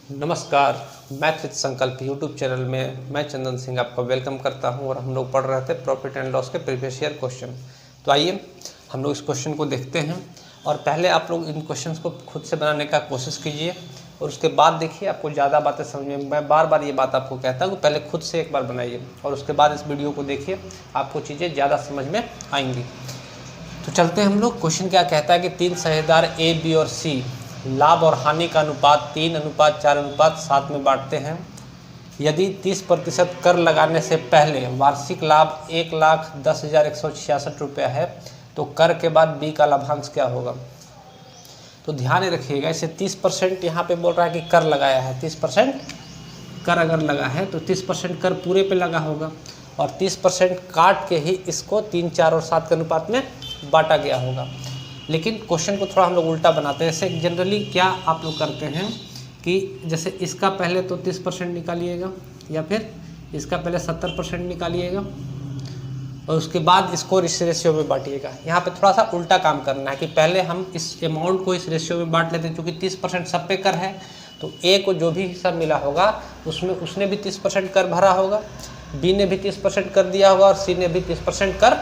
नमस्कार, math with संकल्प YouTube channel में मैं चंदन सिंह आपका वेलकम करता हूं और हम लोग पढ़ रहे थे प्रॉफिट एंड लॉस के प्रीवियस ईयर क्वेश्चन। तो आइए हम लोग इस क्वेश्चन को देखते हैं और पहले आप लोग इन क्वेश्चंस को खुद से बनाने का कोशिश कीजिए और उसके बाद देखिए आपको ज़्यादा बातें समझ में। मैं बार बार ये बात आपको कहता हूँ कि पहले खुद से एक बार बनाइए और उसके बाद इस वीडियो को देखिए, आपको चीज़ें ज़्यादा समझ में आएंगी। तो चलते हैं हम लोग। क्वेश्चन क्या कहता है कि तीन साझेदार ए, बी और सी लाभ और हानि का अनुपात 3:4:7 में बांटते हैं। यदि 30% कर लगाने से पहले वार्षिक लाभ 1,10,166 रुपया है तो कर के बाद बी का लाभांश क्या होगा। तो ध्यान रखिएगा, इसे 30% यहाँ पे बोल रहा है कि कर लगाया है। 30% कर अगर लगा है तो 30% कर पूरे पे लगा होगा और 30% काट के ही इसको 3, 4 और 7 के अनुपात में बांटा गया होगा। लेकिन क्वेश्चन को थोड़ा हम लोग उल्टा बनाते हैं। जैसे जनरली क्या आप लोग करते हैं कि जैसे इसका पहले तो 30% निकालिएगा या फिर इसका पहले 70% निकालिएगा और उसके बाद इसको इस रेशियो में बांटिएगा। यहाँ पे थोड़ा सा उल्टा काम करना है कि पहले हम इस अमाउंट को इस रेशियो में बांट लेते हैं। क्योंकि 30% सब पे कर है तो ए को जो भी हिस्सा मिला होगा उसमें उसने भी 30% कर भरा होगा, बी ने भी 30% कर दिया होगा और सी ने भी 30% कर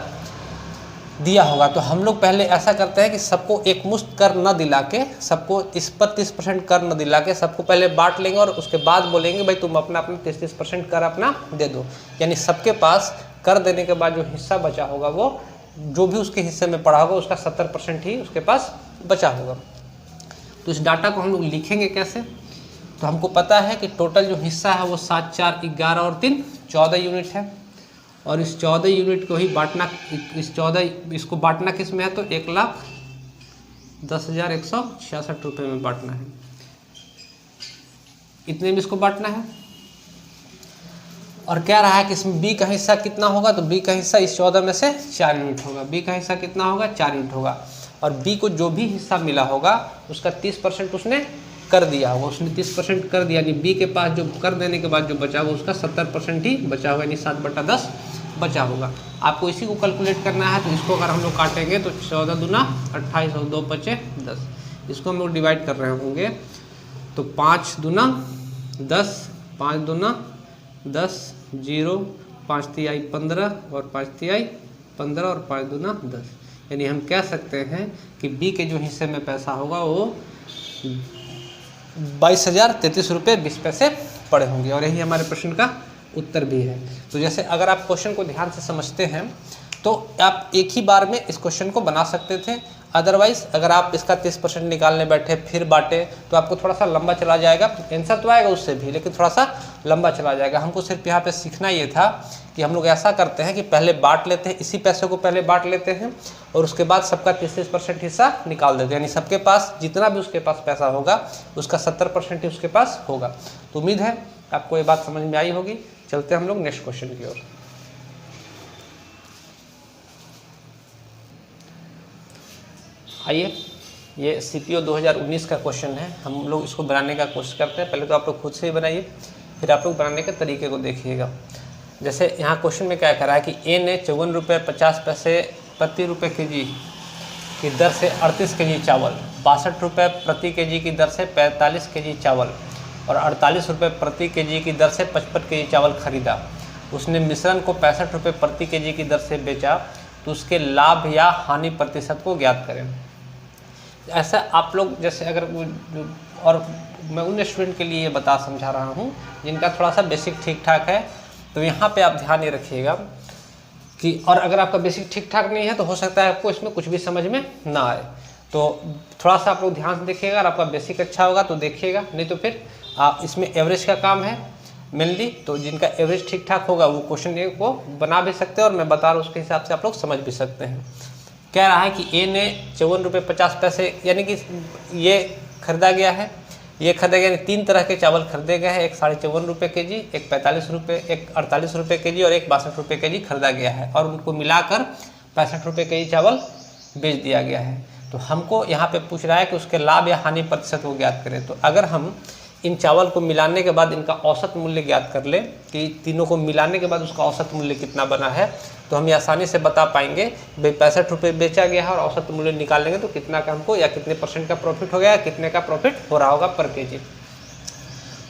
दिया होगा। तो हम लोग पहले ऐसा करते हैं कि सबको एक मुश्त कर न दिला के, सबको इस पर 30% कर न दिला के सबको पहले बांट लेंगे और उसके बाद बोलेंगे भाई तुम अपना 30% कर अपना दे दो। यानी सबके पास कर देने के बाद जो हिस्सा बचा होगा वो जो भी उसके हिस्से में पड़ा होगा उसका 70% ही उसके पास बचा होगा। तो इस डाटा को हम लोग लिखेंगे कैसे। तो हमको पता है कि टोटल जो हिस्सा है वो 7, 4, 11 और 3 14 यूनिट है और इस 14 यूनिट को ही बांटना, इसको बांटना किस में है तो 1,10,166 रुपये में बांटना है। इतने में इसको बांटना है और क्या रहा है कि इसमें बी का हिस्सा कितना होगा। तो बी का हिस्सा इस 14 में से 4 यूनिट होगा। बी का हिस्सा कितना होगा 4 यूनिट होगा और बी को जो भी हिस्सा मिला होगा उसका 30% उसने कर दिया होगा। उसने 30% कर दिया, यानी बी के पास जो कर देने के बाद जो बचा होगा उसका 70% ही बचा होगा, यानी 7/10 बचा होगा। आपको इसी को कैलकुलेट करना है। तो इसको अगर हम लोग काटेंगे तो 14 दूना 28 और 2 बचे 10। इसको हम लोग डिवाइड कर रहे होंगे तो 5 दूना 10, 5 दूना 10, 0, 5 तिहाई 15 और 5 तिहाई 15 और 5 दूना 10। यानी हम कह सकते हैं कि बी के जो हिस्से में पैसा होगा वो 22,033 रुपये 20 पैसे पड़े होंगे और यही हमारे प्रश्न का उत्तर भी है। तो जैसे अगर आप क्वेश्चन को ध्यान से समझते हैं तो आप एक ही बार में इस क्वेश्चन को बना सकते थे। अदरवाइज अगर आप इसका 30% निकालने बैठे फिर बांटे तो आपको थोड़ा सा लंबा चला जाएगा। आंसर तो आएगा उससे भी, लेकिन थोड़ा सा लंबा चला जाएगा। हमको सिर्फ यहाँ पे सीखना ये था कि हम लोग ऐसा करते हैं कि पहले बांट लेते हैं, इसी पैसे को पहले बांट लेते हैं और उसके बाद सबका 30% हिस्सा निकाल देते हैं। यानी सबके पास जितना भी उसके पास पैसा होगा उसका 70% ही उसके पास होगा। तो उम्मीद है आपको ये बात समझ में आई होगी। चलते हैं हम लोग नेक्स्ट क्वेश्चन की ओर। आइए, ये CPO 2019 का क्वेश्चन है। हम लोग इसको बनाने का कोशिश करते हैं। पहले तो आप लोग खुद से ही बनाइए, फिर आप लोग बनाने के तरीके को देखिएगा। जैसे यहाँ क्वेश्चन में क्या कह रहा है कि ए ने 54.50 प्रति रुपये केजी की दर से 38 केजी चावल, 62 रुपये प्रति केजी की दर से 45 केजी चावल और 48 रुपये प्रति केजी की दर से 55 केजी चावल खरीदा। उसने मिश्रण को 65 रुपये प्रति केजी की दर से बेचा, तो उसके लाभ या हानि प्रतिशत को ज्ञात करें। ऐसा आप लोग जैसे अगर और मैं उन स्टूडेंट के लिए ये समझा रहा हूँ जिनका थोड़ा सा बेसिक ठीक ठाक है। तो यहाँ पे आप ध्यान ये रखिएगा कि और अगर आपका बेसिक ठीक ठाक नहीं है तो हो सकता है आपको इसमें कुछ भी समझ में ना आए। तो थोड़ा सा आप लोग ध्यान से देखिएगा। अगर आपका बेसिक अच्छा होगा तो देखिएगा, नहीं तो फिर आप इसमें एवरेज का काम है मेनली। तो जिनका एवरेज ठीक ठाक होगा वो क्वेश्चन ए को बना भी सकते हैं और मैं बता रहा हूँ उसके हिसाब से आप लोग समझ भी सकते हैं। कह रहा है कि ए ने 54.50 रुपये यानी कि ये खरीदा गया है, ये खरीदा गया, यानी 3 तरह के चावल खरीदे गए हैं। एक 54.5 रुपये केजी, एक 45 रुपये, एक 48 रुपये केजी और एक 62 रुपये केजी खरीदा गया है और उनको मिलाकर 65 रुपये केजी चावल बेच दिया गया है। तो हमको यहाँ पे पूछ रहा है कि उसके लाभ या हानि प्रतिशत को ज्ञात करें। तो अगर हम इन चावल को मिलाने के बाद इनका औसत मूल्य ज्ञात कर ले कि तीनों को मिलाने के बाद उसका औसत मूल्य कितना बना है, तो हम ये आसानी से बता पाएंगे। भाई 65 रुपये बेचा गया है और औसत मूल्य निकाल लेंगे तो कितना का हमको या कितने % का प्रॉफिट हो गया, कितने का प्रॉफिट हो रहा होगा पर केजी।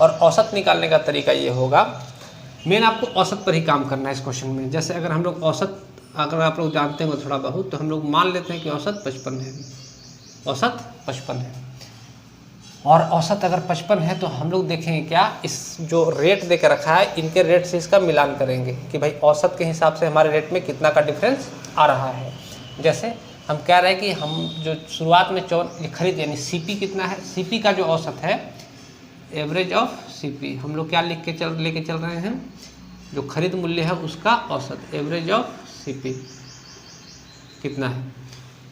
और औसत निकालने का तरीका ये होगा, मेन आपको औसत पर ही काम करना है इस क्वेश्चन में। जैसे अगर हम लोग औसत, अगर आप लोग जानते हैं थोड़ा बहुत, तो हम लोग मान लेते हैं कि औसत 55 है, औसत 55 है। और औसत अगर 55 है तो हम लोग देखेंगे क्या, इस जो रेट दे के रखा है इनके रेट से इसका मिलान करेंगे कि भाई औसत के हिसाब से हमारे रेट में कितना का डिफरेंस आ रहा है। जैसे हम कह रहे हैं कि हम जो शुरुआत में खरीद यानी सीपी कितना है, सीपी का जो औसत है, एवरेज ऑफ सीपी, हम लोग क्या लेके चल रहे हैं, जो खरीद मूल्य है उसका औसत, एवरेज ऑफ सीपी कितना है,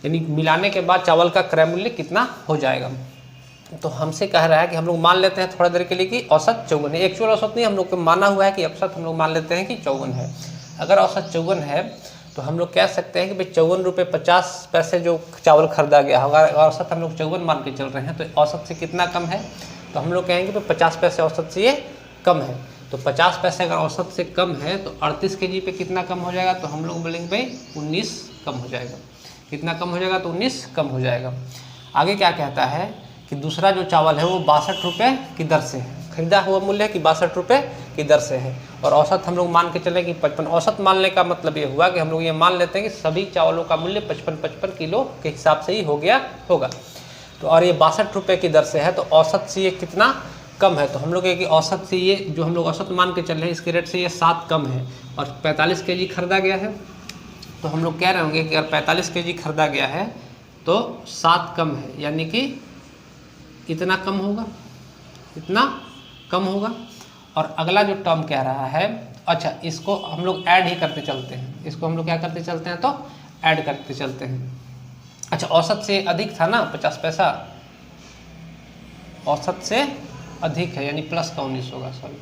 यानी मिलाने के बाद चावल का क्रय मूल्य कितना हो जाएगा। तो हमसे कह रहा है कि हम लोग मान लेते हैं थोड़ा देर के लिए कि औसत 54 है। एक्चुअल औसत नहीं, हम लोग को माना हुआ है कि औसत हम लोग मान लेते हैं कि 54 है। अगर औसत 54 है तो हम लोग कह सकते हैं कि भाई 54 रुपये 50 पैसे जो चावल खरीदा गया होगा, औसत हम लोग 54 मान के चल रहे हैं, तो औसत से कितना कम है, तो हम लोग कहेंगे तो 50 पैसे औसत से ये कम है। तो 50 पैसे अगर औसत से कम है तो 38 kg पे कितना कम हो जाएगा, तो हम लोग बोलेंगे भाई 19 कम हो जाएगा। कितना कम हो जाएगा, तो 19 कम हो जाएगा। आगे क्या कहता है कि दूसरा जो चावल है वो 62 रुपये की दर से है, खरीदा हुआ मूल्य है कि 62 रुपये की दर से है, और औसत हम लोग मान के चले कि 55। औसत मानने का मतलब ये हुआ कि हम लोग ये मान लेते हैं कि सभी चावलों का मूल्य 55 किलो के हिसाब से ही हो गया होगा। तो और ये 62 रुपये की दर से है, तो औसत से ये कितना कम है, तो हम लोग कि औसत से ये जो हम लोग औसत मान के चल रहे हैं इसके रेट से ये 7 कम है, और 45 kg खरीदा गया है। तो हम लोग कह रहे होंगे कि अगर 45 kg खरीदा गया है तो 7 कम है, यानी कि इतना कम होगा, इतना कम होगा। और अगला जो टर्म कह रहा है, अच्छा इसको हम लोग ऐड ही करते चलते हैं, इसको हम लोग क्या करते चलते हैं, तो ऐड करते चलते हैं। अच्छा औसत से अधिक था ना 50 पैसा, औसत से अधिक है यानी प्लस का 19 होगा, सॉरी,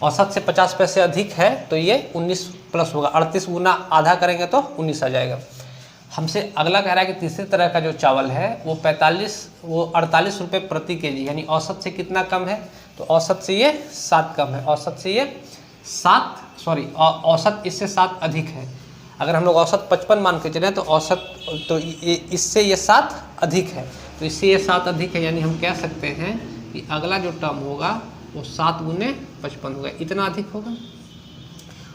औसत से 50 पैसे अधिक है तो ये 19 प्लस होगा, 38 गुना आधा करेंगे तो 19 आ जाएगा। हमसे अगला कह रहा है कि तीसरी तरह का जो चावल है वो 48 रुपये प्रति केजी, यानी औसत से कितना कम है, तो औसत से ये 7 कम है, औसत से ये 7 सॉरी औसत इससे 7 अधिक है। अगर हम लोग औसत 55 मान के चलें तो औसत तो इससे ये 7 अधिक है, तो इससे ये 7 अधिक है, यानी हम कह सकते हैं कि अगला जो टर्म होगा वो 7 गुने 55 होगा, इतना अधिक होगा।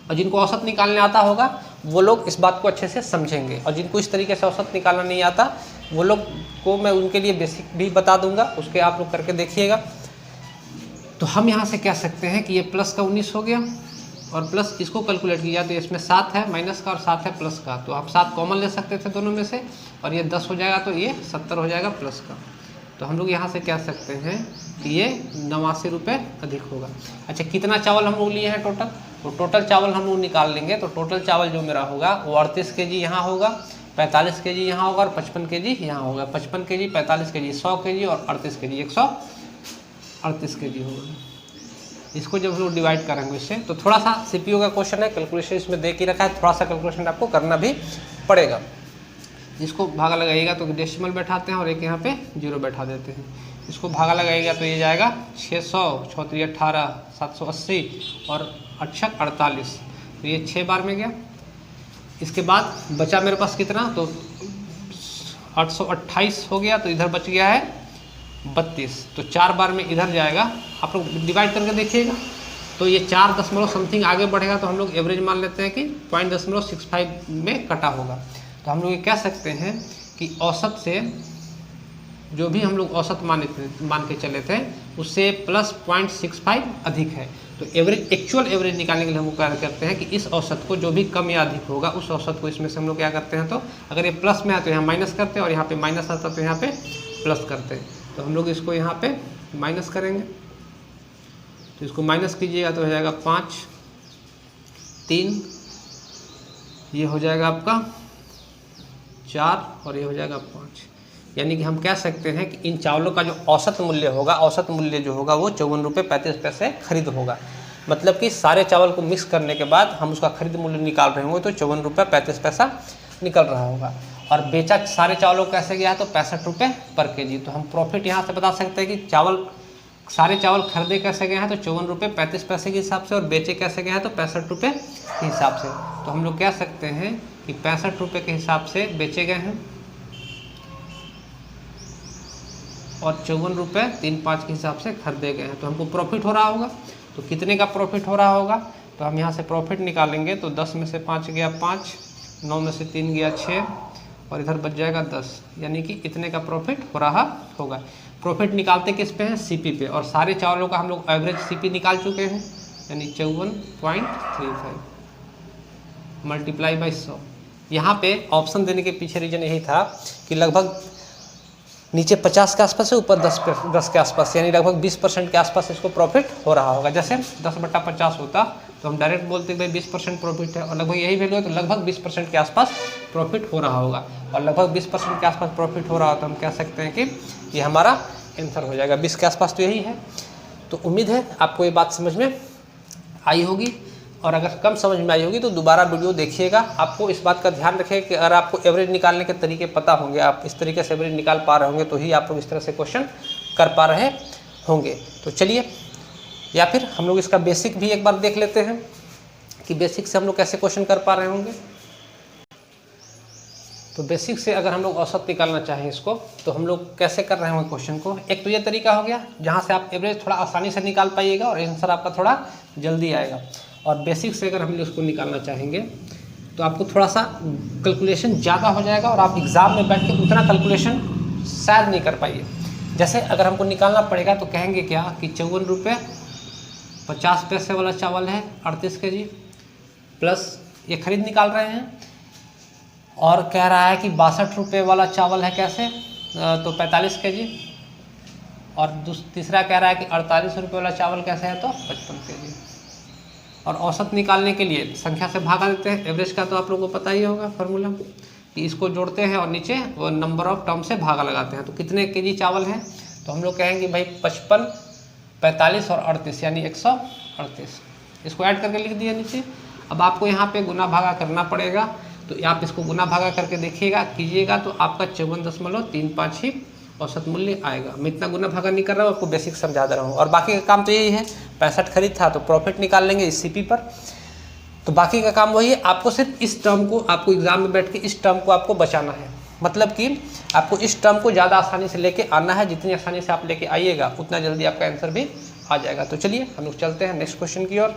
और जिनको औसत निकालने आता होगा वो लोग इस बात को अच्छे से समझेंगे, और जिनको इस तरीके से औसत निकालना नहीं आता वो लोग को मैं उनके लिए बेसिक भी बता दूंगा, उसके आप लोग करके देखिएगा। तो हम यहाँ से कह सकते हैं कि ये प्लस का 19 हो गया, और प्लस इसको कैलकुलेट किया तो इसमें 7 है माइनस का और 7 है प्लस का, तो आप 7 कॉमन ले सकते थे दोनों में से, और ये 10 हो जाएगा तो ये 70 हो जाएगा प्लस का। तो हम लोग यहाँ से कह सकते हैं कि ये 89 रुपये अधिक होगा। अच्छा कितना चावल हम लोग लिए हैं टोटल, तो टोटल चावल हम लोग निकाल लेंगे, तो टोटल चावल जो मेरा होगा वो 38 kg यहाँ होगा, 45 kg यहाँ होगा और 55 kg यहाँ होगा। 55 kg 45 kg 100 kg और 38 kg 138 kg होगा। इसको जब हम लोग डिवाइड करेंगे इससे, तो थोड़ा सा सीपीयू का क्वेश्चन है, कैलकुलेशन इसमें दे के रखा है, थोड़ा सा कैलकुलेशन आपको करना भी पड़ेगा। इसको भागा लगाइएगा तो डेसिमल बैठाते हैं और एक यहाँ पे 0 बैठा देते हैं। इसको भागा लगाइएगा तो ये जाएगा 600 6 18 780 और 8 48, तो ये 6 बार में गया। इसके बाद बचा मेरे पास कितना, तो 828 हो गया, तो इधर बच गया है 32, तो 4 बार में इधर जाएगा। आप लोग डिवाइड करके देखिएगा तो ये 4 दशमलव समथिंग आगे बढ़ेगा, तो हम लोग एवरेज मान लेते हैं कि 0.65 में कटा होगा। तो हम लोग ये कह सकते हैं कि औसत से जो भी हम लोग औसत मान के चले थे उससे प्लस 0.65 अधिक है। तो एवरेज एक्चुअल एवरेज निकालने के लिए हम लोग क्या करते हैं कि इस औसत को जो भी कम या अधिक होगा उस औसत को इसमें से हम लोग क्या करते हैं, तो अगर ये प्लस में है तो यहाँ माइनस करते हैं, और यहाँ पे माइनस आता तो यहाँ पे प्लस करते हैं। तो हम लोग इसको यहाँ पे माइनस करेंगे, तो इसको माइनस कीजिएगा तो हो जाएगा 5 3, ये हो जाएगा आपका 4 और ये हो जाएगा 5, यानी कि हम कह सकते हैं कि इन चावलों का जो औसत मूल्य होगा, औसत मूल्य जो होगा वो 54 रुपये 35 पैसे खरीद होगा। मतलब कि सारे चावल को मिक्स करने के बाद हम उसका खरीद मूल्य निकाल रहे होंगे तो 54 रुपये 35 पैसा निकल रहा होगा। और बेचा सारे चावलों को कैसे गया है, तो 65 रुपये पर केजी। तो हम प्रॉफिट यहाँ से बता सकते हैं कि सारे चावल खरीदे कैसे गए हैं, तो 54 रुपये 35 पैसे के हिसाब से, और बेचे कैसे गए हैं तो 65 रुपये के हिसाब से। तो हम लोग कह सकते हैं कि 65 रुपये के हिसाब से बेचे गए हैं, और 54 रुपये 35 के हिसाब से खरीदे गए हैं। तो हमको प्रॉफिट हो रहा होगा। तो कितने का प्रॉफिट हो रहा होगा, तो हम यहाँ से प्रॉफिट निकालेंगे। तो 10 में से 5 गया 5, 9 में से 3 गया 6 और इधर बच जाएगा 10, यानी कि इतने का प्रॉफिट हो रहा होगा। प्रॉफिट निकालते किस पे हैं, सीपी पे, और सारे चावलों का हम लोग एवरेज सीपी निकाल चुके हैं, यानी 54.35 मल्टीप्लाई बाई 100। यहाँ पे ऑप्शन देने के पीछे रीजन यही था कि लगभग नीचे 50 के आसपास है, ऊपर 10 के आसपास, यानी लगभग 20% के आसपास इसको प्रॉफिट हो रहा होगा। जैसे 10/50 होता तो हम डायरेक्ट बोलते भाई 20% प्रॉफिट है, और लगभग यही वैल्यू है तो लगभग 20% के आसपास प्रॉफिट हो रहा होगा। और लगभग 20% के आसपास प्रॉफिट हो रहा हो तो हम कह सकते हैं कि ये हमारा आंसर हो जाएगा। 20 के आसपास तो यही है। तो उम्मीद है आपको ये बात समझ में आई होगी, और अगर कम समझ में आई होगी तो दोबारा वीडियो देखिएगा। आपको इस बात का ध्यान रखें कि अगर आपको एवरेज निकालने के तरीके पता होंगे, आप इस तरीके से एवरेज निकाल पा रहे होंगे, तो ही आप लोग इस तरह से क्वेश्चन कर पा रहे होंगे। तो चलिए, या फिर हम लोग इसका बेसिक भी एक बार देख लेते हैं कि बेसिक से हम लोग कैसे क्वेश्चन कर पा रहे होंगे। तो बेसिक से अगर हम लोग औसत निकालना चाहें इसको, तो हम लोग कैसे कर रहे होंगे क्वेश्चन को। एक तो ये तरीका हो गया जहाँ से आप एवरेज थोड़ा आसानी से निकाल पाइएगा और आंसर आपका थोड़ा जल्दी आएगा। और बेसिक से अगर हम लोग उसको निकालना चाहेंगे तो आपको थोड़ा सा कैलकुलेशन ज़्यादा हो जाएगा, और आप एग्ज़ाम में बैठ के उतना कैलकुलेशन शायद नहीं कर पाइए। जैसे अगर हमको निकालना पड़ेगा तो कहेंगे क्या कि 54 रुपये 50 पैसे वाला चावल है 38 kg, प्लस ये खरीद निकाल रहे हैं, और कह रहा है कि 62 रुपये वाला चावल है कैसे, तो 45 kg, और तीसरा कह रहा है कि 48 रुपये वाला चावल कैसे है, तो 55 kg। और औसत निकालने के लिए संख्या से भागा देते हैं। एवरेज का तो आप लोगों को पता ही होगा फार्मूला, कि इसको जोड़ते हैं और नीचे वो नंबर ऑफ टर्म से भागा लगाते हैं। तो कितने केजी चावल हैं, तो हम लोग कहेंगे भाई 55, 45 और 38, यानी 138। इसको ऐड करके लिख दिया नीचे। अब आपको यहाँ पे गुना भागा करना पड़ेगा, तो आप इसको गुना भागा करके देखिएगा, कीजिएगा, तो आपका 54.35 ही औसत मूल्य आएगा। मैं इतना गुना भागा नहीं कर रहा हूँ, आपको बेसिक समझा दे रहा हूँ। और बाकी का काम तो यही है, 65 खरीद था तो प्रॉफिट निकाल लेंगे इस सीपी पर, तो बाकी का काम वही है। आपको सिर्फ इस टर्म को, आपको एग्जाम में बैठ के इस टर्म को आपको बचाना है, मतलब कि आपको इस टर्म को ज़्यादा आसानी से लेके आना है। जितनी आसानी से आप लेके आइएगा उतना जल्दी आपका आंसर भी आ जाएगा। तो चलिए हम लोग चलते हैं नेक्स्ट क्वेश्चन की ओर।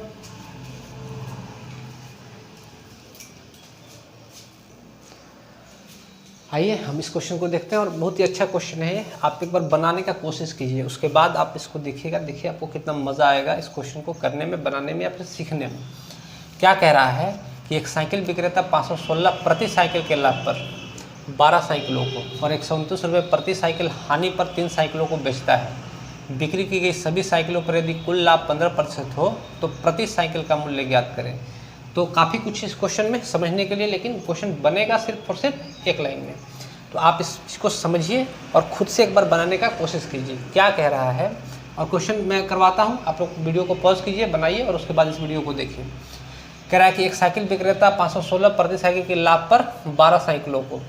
आइए हम इस क्वेश्चन को देखते हैं, और बहुत ही अच्छा क्वेश्चन है। आप एक बार बनाने का कोशिश कीजिए, उसके बाद आप इसको देखिएगा। देखिए आपको कितना मज़ा आएगा इस क्वेश्चन को करने में, बनाने में या फिर सीखने में। क्या कह रहा है कि एक साइकिल विक्रेता 516 प्रति साइकिल के लाभ पर 12 साइकिलों को और 129 रुपये प्रति साइकिल हानि पर 3 साइकिलों को बेचता है। बिक्री की गई सभी साइकिलों पर यदि कुल लाभ 15% हो तो प्रति साइकिल का मूल्य ज्ञात करें। तो काफ़ी कुछ इस क्वेश्चन में समझने के लिए, लेकिन क्वेश्चन बनेगा सिर्फ और सिर्फ एक लाइन में। तो आप इसको समझिए और खुद से एक बार बनाने का कोशिश कीजिए क्या कह रहा है। और क्वेश्चन मैं करवाता हूँ, आप लोग वीडियो को पॉज कीजिए, बनाइए और उसके बाद इस वीडियो को देखिए। कह रहा है कि एक साइकिल विक्रेता 516 प्रति साइकिल के लाभ पर 12 साइकिलों को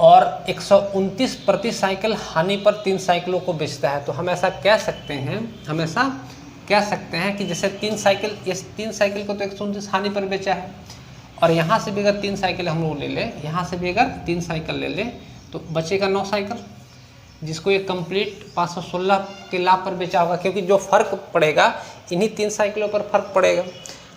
और 129 प्रति साइकिल हानि पर 3 साइकिलों को बेचता है। तो हम ऐसा कह सकते हैं कि जैसे 3 साइकिल, ये 3 साइकिल को तो 129 हानि पर बेचा है, और यहाँ से भी अगर 3 साइकिल हम लोग ले लें, यहाँ से भी अगर 3 साइकिल ले लें तो बचेगा 9 साइकिल, जिसको ये कंप्लीट 516 के लाभ पर बेचा होगा। क्योंकि जो फर्क पड़ेगा इन्हीं 3 साइकिलों पर फर्क पड़ेगा।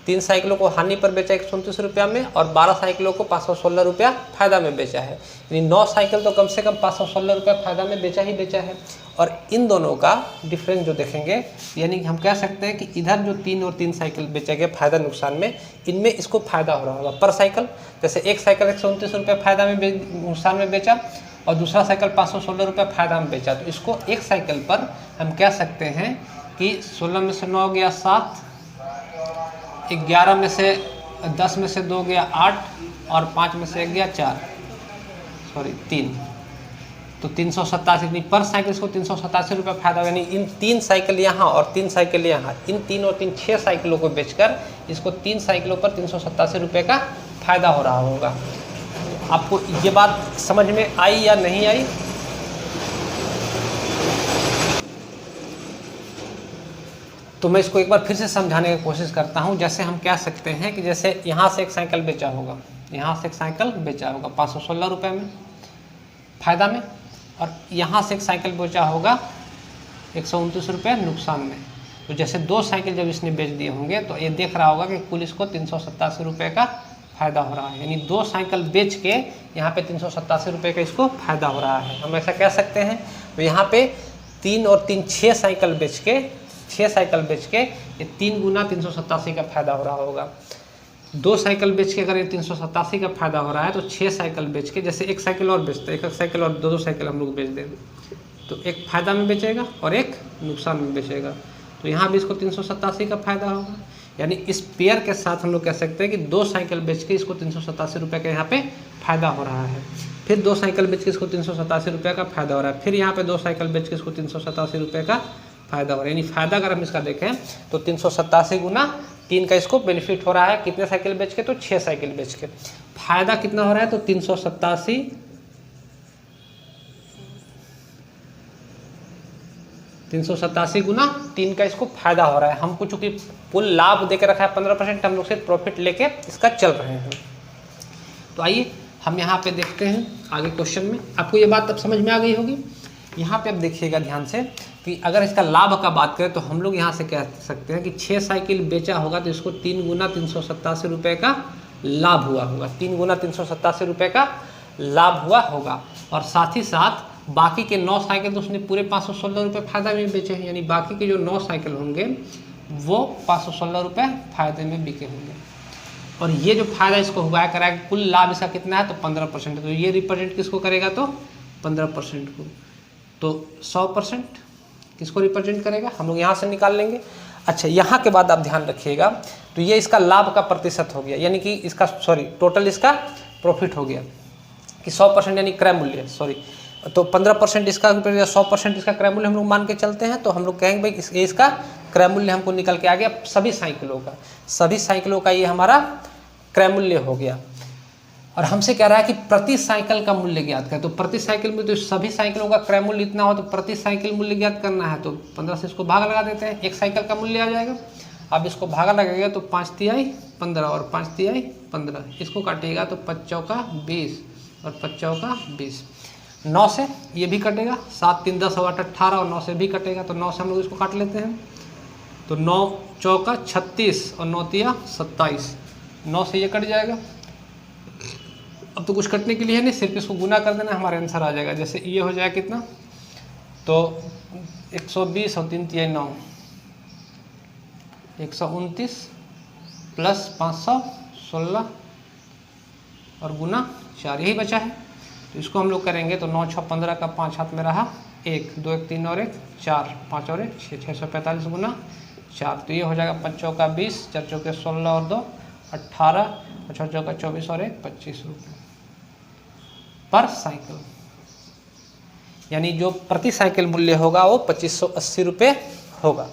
3 साइकिलों को हानि पर बेचा 129 रुपया में, और 12 साइकिलों को 516 रुपया फायदा में बेचा है। यानी 9 साइकिल तो कम से कम 516 रुपया फायदा में बेचा ही बेचा है। और इन दोनों का डिफरेंस जो देखेंगे, यानी कि हम कह सकते हैं कि इधर जो 3 और 3 साइकिल बेचे गए फायदा नुकसान में, इनमें इसको फायदा हो रहा होगा पर साइकिल। जैसे एक साइकिल 129 रुपये फायदा में नुकसान में बेचा और दूसरा साइकिल 516 रुपये फायदा में बेचा, तो इसको एक साइकिल पर हम कह सकते हैं कि 16 में से 9 गया 7, 11 में से 10 में से 2 गया 8, और 5 में से 1 गया 3, तो 387 पर साइकिल इसको 387 रुपये फायदा। यानी इन 3 साइकिल यहाँ और 3 साइकिल यहाँ, इन 3 और 3 6 साइकिलों को बेचकर इसको 3 साइकिलों पर 387 रुपये का फायदा हो रहा होगा। आपको ये बात समझ में आई या नहीं आई? तो मैं इसको एक बार फिर से समझाने की कोशिश करता हूँ। जैसे हम कह सकते हैं कि जैसे यहाँ से एक साइकिल बेचा होगा, यहाँ से एक साइकिल बेचा होगा 516 रुपये में फायदा में, और यहाँ से एक साइकिल बेचा होगा 129 रुपये नुकसान में। तो जैसे 2 साइकिल जब इसने बेच दिए होंगे तो ये देख रहा होगा कि कुल इसको 387 रुपये का फ़ायदा हो रहा है, यानी 2 साइकिल बेच के यहाँ पे 387 रुपये का इसको फ़ायदा हो रहा है। हम ऐसा कह सकते हैं। तो यहाँ पे 3 और 3 6 साइकिल बेच के ये 3 गुना 387 का फ़ायदा हो रहा होगा। 2 साइकिल बेच के अगर ये 387 का फ़ायदा हो रहा है तो 6 साइकिल बेच के, जैसे एक साइकिल और बेचते हैं, एक साइकिल और 2 साइकिल हम लोग बेच देंगे, तो एक फ़ायदा में बेचेगा और एक नुकसान में बेचेगा। तो यहाँ भी इसको 387 का फ़ायदा होगा, यानी इस पेयर के साथ हम लोग कह सकते हैं कि 2 साइकिल बेच के इसको 387 रुपये का यहाँ पे फ़ायदा हो रहा है। फिर 2 साइकिल बेच के इसको 387 रुपये का फ़ायदा हो रहा है। फिर यहाँ पे 2 साइकिल बेच के इसको 387 रुपये का फ़ायदा हो रहा है। यानी फ़ायदा अगर हम इसका देखें तो 387 गुना 3 का इसको बेनिफिट हो रहा है। कितने साइकिल बेच के? तो 6 साइकिल बेच के। फ़ायदा कितना हो रहा है? तो 387 गुना 3 का इसको फ़ायदा हो रहा है। हमको चूँकि कुल लाभ दे के रखा है 15%, हम लोग सिर्फ प्रॉफिट लेके इसका चल रहे हैं। तो आइए हम यहाँ पे देखते हैं आगे क्वेश्चन में। आपको ये बात अब समझ में आ गई होगी। यहाँ पे अब देखिएगा ध्यान से कि अगर इसका लाभ का बात करें तो हम लोग यहाँ से कह सकते हैं कि 6 साइकिल बेचा होगा तो इसको 3 गुना 387 रुपये का लाभ हुआ होगा। 3 गुना 387 रुपये का लाभ हुआ होगा। और साथ ही साथ बाकी के 9 साइकिल तो उसने पूरे 516 रुपये फ़ायदा में बेचे हैं, यानी बाकी के जो 9 साइकिल होंगे वो 516 रुपये फ़ायदे में बिके होंगे। और ये जो फ़ायदा इसको हुआ कराएगा, कुल लाभ इसका कितना है? तो 15%। तो ये रिप्रेजेंट किसको करेगा? तो 15% को। तो 100% किसको रिप्रेजेंट करेगा? हम लोग यहाँ से निकाल लेंगे। अच्छा, यहाँ के बाद आप ध्यान रखिएगा, तो ये इसका लाभ का प्रतिशत हो गया, यानी कि इसका टोटल इसका प्रॉफिट हो गया कि 100% यानी क्रय मूल्य, तो 15% इसका 100% इसका क्रय मूल्य हम लोग मान के चलते हैं। तो हम लोग कहेंगे भाई इसका क्रय मूल्य हमको निकल के आ गया सभी साइकिलों का ये हमारा क्रय मूल्य हो गया। और हमसे कह रहा है कि प्रति साइकिल का मूल्य ज्ञात करें। तो प्रति साइकिल में तो सभी साइकिलों का क्रय मूल्य इतना हो, तो प्रति साइकिल मूल्य ज्ञात करना है तो 15 से इसको भाग लगा देते हैं, 1 साइकिल का मूल्य आ जाएगा। अब इसको भागा लगेगा तो 5 तिहाई 15 और 5 तिहाई 15, इसको काटिएगा तो 5 चौका 20 और 5 चौका 20। 9 से ये भी कटेगा, 7 3 10 8 18 और 9 से भी कटेगा, तो 9 से हम लोग इसको काट लेते हैं। तो 9 चौका 36 और 9 तिया 27, 9 से ये कट जाएगा। अब तो कुछ कटने के लिए है नहीं, सिर्फ इसको गुना कर देना, हमारा आंसर आ जाएगा। जैसे ये हो जाएगा कितना? तो 120 और 3 तिया 9, 129 प्लस 516 और गुना 4, यही बचा है। तो इसको हम लोग करेंगे तो 9 6 15 का 5 हाथ में रहा 1, 2 1 3 और 1 4, 5 और 1 6, 645 गुना 4। तो ये हो जाएगा 5 चौका 20, 4 चौके 16 और 2 18 और 6 चौका 24 और 1 25 रुपये पर साइकिल। यानी जो प्रति साइकिल मूल्य होगा वो 2580 रुपये होगा।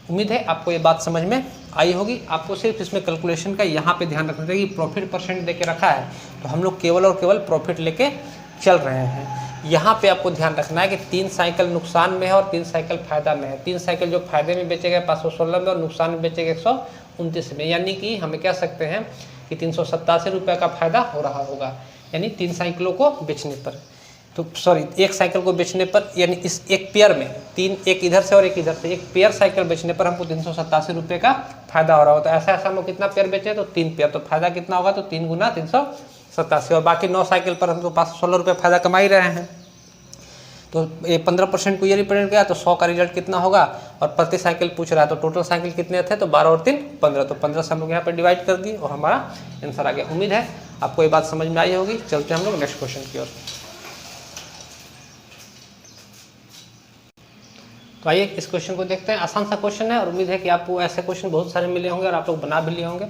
उम्मीद है आपको ये बात समझ में आई होगी। आपको सिर्फ इसमें कैलकुलेशन का यहाँ पे ध्यान रखना चाहिए कि प्रॉफिट परसेंट देके रखा है तो हम लोग केवल और केवल प्रॉफिट लेके चल रहे हैं। यहाँ पे आपको ध्यान रखना है कि 3 साइकिल नुकसान में है और 3 साइकिल फायदा में है। 3 साइकिल जो फायदे में बेचे गए 516 में और नुकसान में बेचे गए 129 में, यानी कि हमें कह सकते हैं कि 387 रुपये का फायदा हो रहा होगा, यानी 3 साइकिलों को बेचने पर। तो एक साइकिल को बेचने पर, यानी इस एक पेयर में 3, एक इधर से और एक इधर से, एक पेयर साइकिल बेचने पर हमको 387 रुपये का फायदा हो रहा होता है। ऐसा हम लोग कितना पेयर बेचे? तो 3 पेयर। तो फायदा कितना होगा? तो 3 गुना 387। और बाकी 9 साइकिल पर हम तो 516 रुपये फायदा कमा ही रहे हैं। तो ये 15% को ये रिप्रेजेंट किया तो 100 का रिजल्ट कितना होगा? और प्रति साइकिल पूछ रहा है तो टोटल साइकिल कितने थे? तो 12 और 3 15। तो 15 से हम लोग यहाँ पर डिवाइड कर दिए और हमारा आंसर आ गया। उम्मीद है आपको ये बात समझ में आई होगी। चलते हैं हम लोग नेक्स्ट क्वेश्चन की ओर। तो आइए इस क्वेश्चन को देखते हैं। आसान सा क्वेश्चन है और उम्मीद है कि आपको ऐसे क्वेश्चन बहुत सारे मिले होंगे और आप लोग बना भी लिए होंगे।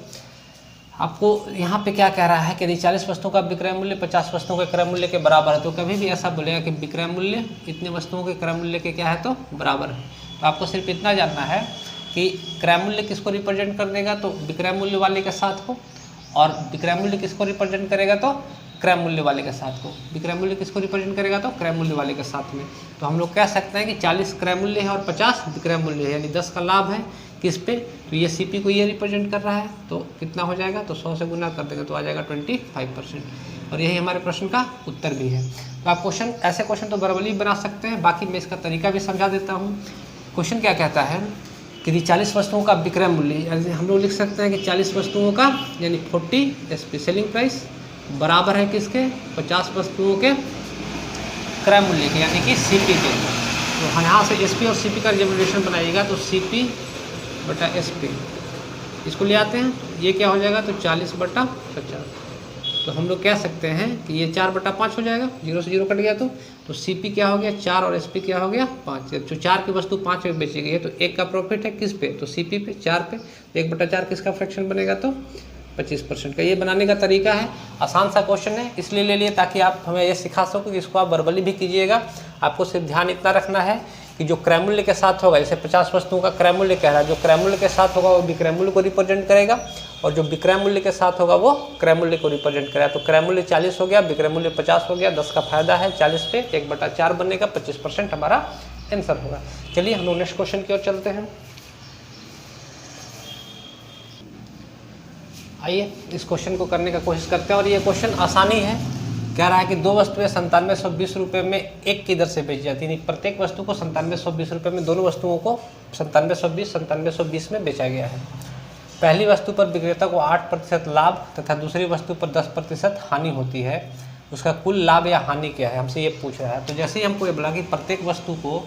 आपको यहाँ पे क्या कह रहा है कि यदि 40 वस्तुओं का विक्रय मूल्य 50 वस्तुओं के क्रय मूल्य के बराबर है, तो कभी भी ऐसा बोलेगा कि विक्रय मूल्य इतने वस्तुओं के क्रय मूल्य के क्या है? तो बराबर है। तो आपको सिर्फ इतना जानना है कि क्रय मूल्य किसको रिप्रेजेंट कर देगा? तो विक्रय मूल्य वाले के साथ को। और विक्रय मूल्य किसको रिप्रेजेंट करेगा? तो क्रय मूल्य वाले के साथ को। विक्रय मूल्य किसको रिप्रेजेंट करेगा? तो क्रय मूल्य वाले के साथ में। तो हम लोग कह सकते हैं कि 40 क्रय मूल्य है और 50 विक्रय मूल्य है, यानी 10 का लाभ है किस पे? तो ये सीपी को ये रिप्रेजेंट कर रहा है। तो कितना हो जाएगा? तो 100 से गुना कर देंगे तो आ जाएगा 25%। और यही हमारे प्रश्न का उत्तर भी है। तो आप ऐसे क्वेश्चन तो वर्बली बना सकते हैं, बाकी मैं इसका तरीका भी समझा देता हूँ। क्वेश्चन क्या कहता है कि 40 वस्तुओं का विक्रय मूल्य, हम लोग लिख सकते हैं कि 40 वस्तुओं का यानी 40 SP सेलिंग प्राइस बराबर है किसके, 50 वस्तुओं के क्रय मूल्य के यानी कि CP के। तो यहाँ से SP और CP का जब रिलेशन बनाइएगा तो CP बटा SP इसको ले आते हैं, ये क्या हो जाएगा तो 40 बटा 50। तो हम लोग कह सकते हैं कि ये 4 बटा 5 हो जाएगा, 0 से 0 कट गया तो CP क्या हो गया 4 और SP क्या हो गया 5। जो 4 की वस्तु 5 में बेची गई है तो 1 का प्रॉफिट है किस पे, तो CP पे 4 पे। 1 बटा 4 किसका फ्रैक्शन बनेगा तो 25% का। ये बनाने का तरीका है, आसान सा क्वेश्चन है इसलिए ले लिए ताकि आप हमें ये सिखा सको कि इसको आप वर्बली भी कीजिएगा। आपको सिर्फ ध्यान इतना रखना है कि जो क्रय मूल्य के साथ होगा, जैसे 50 वस्तुओं का क्रय मूल्य कह रहा है, जो क्रय मूल्य के साथ होगा वो विक्रय मूल्य को रिप्रेजेंट करेगा और जो विक्रय मूल्य के साथ होगा वो क्रय मूल्य को रिप्रेजेंट करेगा। तो क्रय मूल्य 40 हो गया, विक्रय मूल्य 50 हो गया, 10 का फायदा है 40 पे 1 बटा 4 बनेगा, 25% हमारा आंसर होगा। चलिए हम लोग नेक्स्ट क्वेश्चन की ओर चलते हैं। आइए इस क्वेश्चन को करने का कोशिश करते हैं और ये क्वेश्चन आसानी है। कह रहा है कि 2 वस्तुएं 9720 रुपये में 1 की दर से बेची जाती है, प्रत्येक वस्तु को 9720 रुपये में दोनों वस्तुओं को 9720 में बेचा गया है। पहली वस्तु पर विक्रेता को 8% लाभ तथा दूसरी वस्तु पर 10% हानि होती है, उसका कुल लाभ या हानि क्या है, हमसे ये पूछ रहा है। तो जैसे ही हमको ये बोला कि प्रत्येक वस्तु को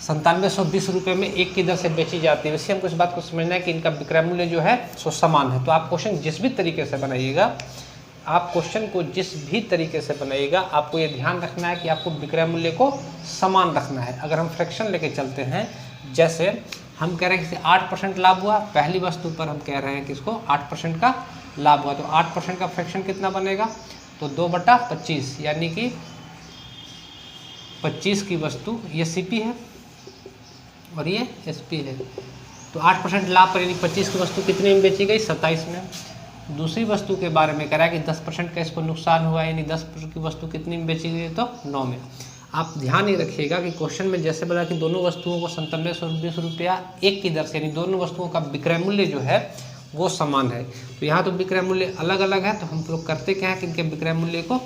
9720 रुपये में 1 की दर से बेची जाती है, वैसे हमको इस बात को समझना है कि इनका विक्रय मूल्य जो है सो समान है। तो आप क्वेश्चन जिस भी तरीके से बनाइएगा, आपको ये ध्यान रखना है कि आपको विक्रय मूल्य को समान रखना है। अगर हम फ्रैक्शन लेके चलते हैं, जैसे हम कह रहे हैं कि 8% लाभ हुआ, पहली वस्तु पर हम कह रहे हैं कि इसको 8% का लाभ हुआ, तो 8% का फ्रैक्शन कितना बनेगा तो 2 बटा 25 यानी कि 25 की वस्तु ये CP है और ये SP है। तो 8% लाभ पर यानी 25 की वस्तु कितने में बेची गई 27 में। दूसरी वस्तु के बारे में कह रहा है कि 10% का इसको नुकसान हुआ, यानी 10% की वस्तु कितनी में बेची गई तो 9 में। आप ध्यान ये रखिएगा कि क्वेश्चन में जैसे बोला कि दोनों वस्तुओं को 9720 रुपया 1 की दर से, यानी दोनों वस्तुओं का विक्रय मूल्य जो है वो समान है। तो यहाँ तो विक्रय मूल्य अलग अलग है, तो हम लोग करते क्या है कि इनके विक्रय मूल्य को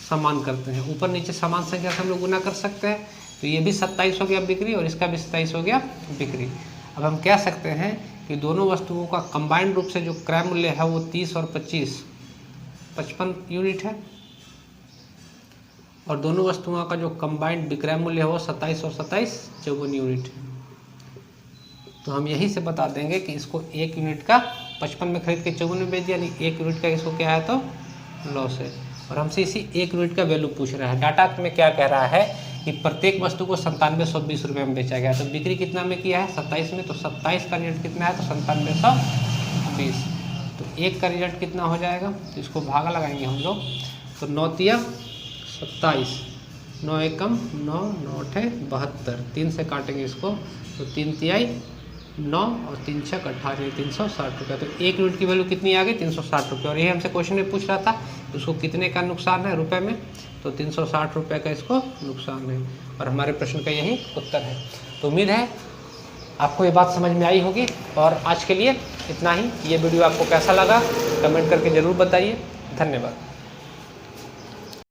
समान करते हैं। ऊपर नीचे समान संख्या से हम लोग गुना कर सकते हैं, तो ये भी 27 हो गया बिक्री और इसका भी 27 हो गया बिक्री। अब हम कह सकते हैं कि दोनों वस्तुओं का कंबाइंड रूप से जो क्रय मूल्य है वो 30 और 25 55 यूनिट है, और दोनों वस्तुओं का जो कंबाइंड विक्रय मूल्य है वो 27 और 27 54 यूनिट है। तो हम यही से बता देंगे कि इसको 1 यूनिट का 55 में खरीद के 54 में बेच दिया, यानी 1 यूनिट का इसको क्या है तो लॉस है। और हमसे इसी 1 यूनिट का वैल्यू पूछ रहा है। डाटा में क्या कह रहा है कि प्रत्येक वस्तु को 9720 रुपये में बेचा गया, तो बिक्री कितना में किया है 27 में, तो 27 का रिजल्ट कितना है तो 9720। तो 1 का रिजल्ट कितना हो जाएगा, तो इसको भागा लगाएंगे हम लोग, तो 9 तिया 27, 9 एकम 9, 9 8 72, 3 से काटेंगे इसको तो 3 तिहाई 9 और 3 छक 18, 360 रुपये। तो 1 यूनिट की वैल्यू कितनी आ गई 360 रुपये। और ये हमसे क्वेश्चन में पूछ रहा था उसको कितने का नुकसान है रुपए में, तो 360 रुपये का इसको नुकसान है, और हमारे प्रश्न का यही उत्तर है। तो उम्मीद है आपको ये बात समझ में आई होगी। और आज के लिए इतना ही। ये वीडियो आपको कैसा लगा कमेंट करके ज़रूर बताइए। धन्यवाद।